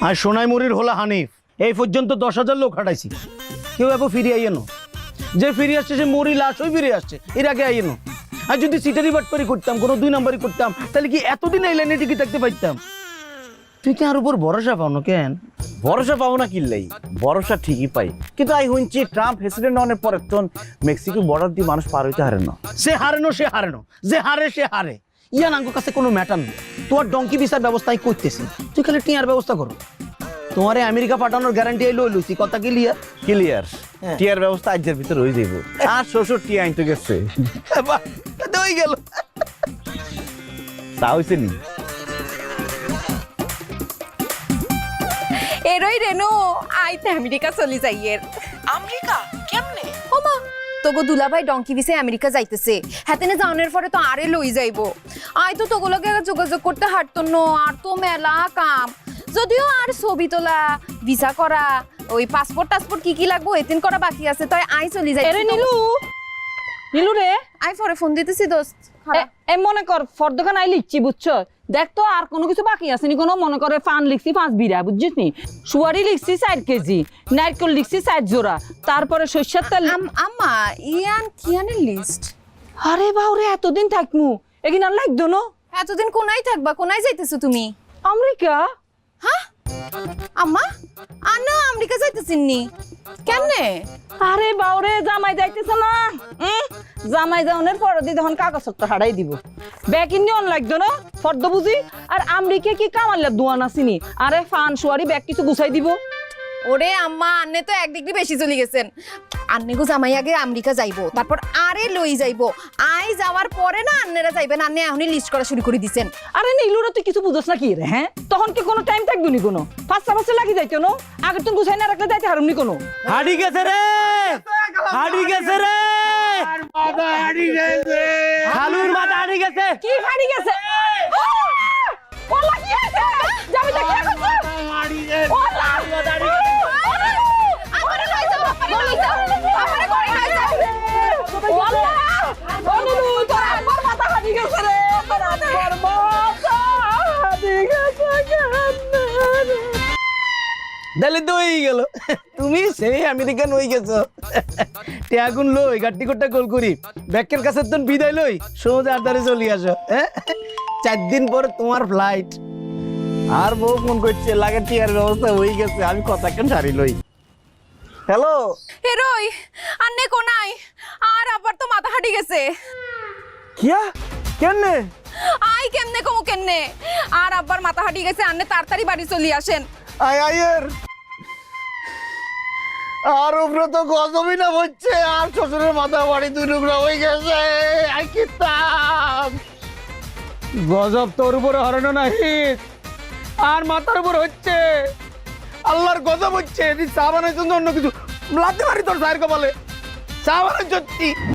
আর সোনাইমুড়ির হলো হানিফ, এই পর্যন্ত 10,000 লোক হাঁটাইছি, কেউ এখন ফিরে আইয়েনো। যে ফিরে আসছে সে মরি লাশ হয়ে ফিরে আসছে, এর আগে আইয়েনো। আর যদি সিটারি বাটপারি করতাম, কোনো 2 নাম্বারই করতাম, তাহলে কি এতদিন এই লাইনে টিকে থাকতে পারতাম? তুই কি আর উপর ভরসা পাও না কেন? ভরসা পাবো না কিনলেই, ভরসা ঠিকই পাই, কিন্তু আই শুনছি ট্রাম্প প্রেসিডেন্ট হওয়ার পরে তো মেক্সিকো বর্ডার দিয়ে মানুষ পার হইতে হারে না। সে হারেনো, যে হারে সে হারে। ইয়ান আঙ্গুর কাছে কোনো ম্যাটার নেই। তোমার ডঙ্কি ভিসার ব্যবস্থাই করতেছি, তুই খালি টিয়ার ব্যবস্থা করো। তোমারে আমেরিকা পাঠানোর গ্যারান্টি এলো লইছি, কথা ক্লিয়ার? ক্লিয়ার। টিয়ার ব্যবস্থা আজের ভিতরে হয়ে যাইব। আর শ্বশুর টিয়া আনতে গেছে, হয়ে গেল। তা হয়েছে নি? এরই রেনু আইতে আমেরিকা চলি যাইয়ের। আমেরিকা কেমনে? ওমা তোগো দুলাভাই ডঙ্কি ভিসে আমেরিকা যাইতেছে, হাতেনে যাওয়ার পরে তো আরে লই যাইবো। আই তো তোগুলোকে যোগাযোগ করতে হাঁটতো না, আর তো মেলা কাম। যদিও আর ছবি তোলা, ভিসা করা, ওই পাসপোর্ট টাসপোর্ট কি লাগবো এতিন করা বাকি আছে, তাই আই চলি যাই। এরে নীলু, নীলু রে, আই পরে ফোন দিতেছি দোস্ত। এ মনে কর ফর্দখান আই লিখছি বুঝছো, দেখ তো আর কোনো কিছু বাকি আছে নি কোনো? মনে করে ফান লিখছি 5 বিড়া বুঝছিস নি, সুয়ারি লিখছি 4 কেজি, নারকেল লিখছি 4 জোড়া, তারপরে সরষের তেল। আম্মা ইয়ান কিয়ানের লিস্ট? আরে বাউরে এতদিন থাকমু এগিন আর লাগতো না। এতদিন কোনায় থাকবা? কোনায় যাইতেছো তুমি? আমেরিকা? হ্যাঁ আম্মা, আন্না আমেরিকা যাইতেছিন নি কেমনে? আরে বাউরে জামাই যাইতেছে না, জামাই যাওয়ার পর দি তখন কাগজপত্র হারাই দিব, ব্যাগ ইন্দি অন লাগতো না ফর্দ বুঝি। আর আমেরিকা কি কামাল্লা দোয়ান আসিনি, আরে ফান সুয়ারি ব্যাগ কিছু গুছাই দিব। ওরে আম্মা, আন্নে তো 1 ডিগ্রি বেশি চলে গেছেন। আন্নে গো জামাই আগে আমেরিকা যাইবো, তারপর আরে লই যাইবো। আই যাওয়ার পরে না আন্নেরা যাইবেন, আন্নে এখনই লিস্ট করা শুরু করে দিছেন। আরে নীলুরা তুই কিছু বুঝছ না কি রে? হ্যাঁ তখন কি কোনো টাইম থাকবে নি কোনো? 5 লাগি যাইতো না, আগে তুমি গুছাই না রাখলে যাইতে হারুম নি কোনো। হাড়ি গেছে রে, হাড়ি গেছে রে, খালুর মাথা হাড়ি গেছে। কি হারি গেছে? ওলা কি আছে? যাবি না কি করছ? ওলা আমারে লই যাও, আমারে লই যাও, আমারে করে লই যাও। ওলা ও নীলু তোর একবার মাথা হারি গেছে রে, তোর একবার মাথা হারি গেছে কেন? তাহলে তো হয়ে গেল, তুমি সেই আমেরিকান হয়ে গেছো। টিয়াগুন লই গাড়ি কোটটা কল করি, ব্যাকের কাছে তো বিদায় লই সোজা আদারে চলে আসো। 4 দিন পর তোমার ফ্লাইট। আর বউ ফোন করছে, লাগে টিয়ার ব্যবস্থা হয়ে গেছে, আমি কথা কেন সারি লই। হ্যালো, হেরোই আন্নে কোনাই, আর আবার তো মাথা হাঁটি গেছে। কিয়া কেনে? আই কেমনে কমু কেমনে, আর আব্বার মাথা হাঁটি গেছে। আন্নে তাড়াতাড়ি বাড়ি চলি আসেন। আয়ের আর উপরে তো গজবই না হচ্ছে, আর শ্বশুরের মাথা বাড়ি 2 টুকরা হয়ে গেছে। আই কিতাব গজব তোর উপরে হরানো নাই, আর মাথার উপর হচ্ছে আল্লাহর গজব হচ্ছে। চা বানাইছ অন্য কিছু লাগতে পারি তোর সাহের কপালে, চা বানাই সত্যি।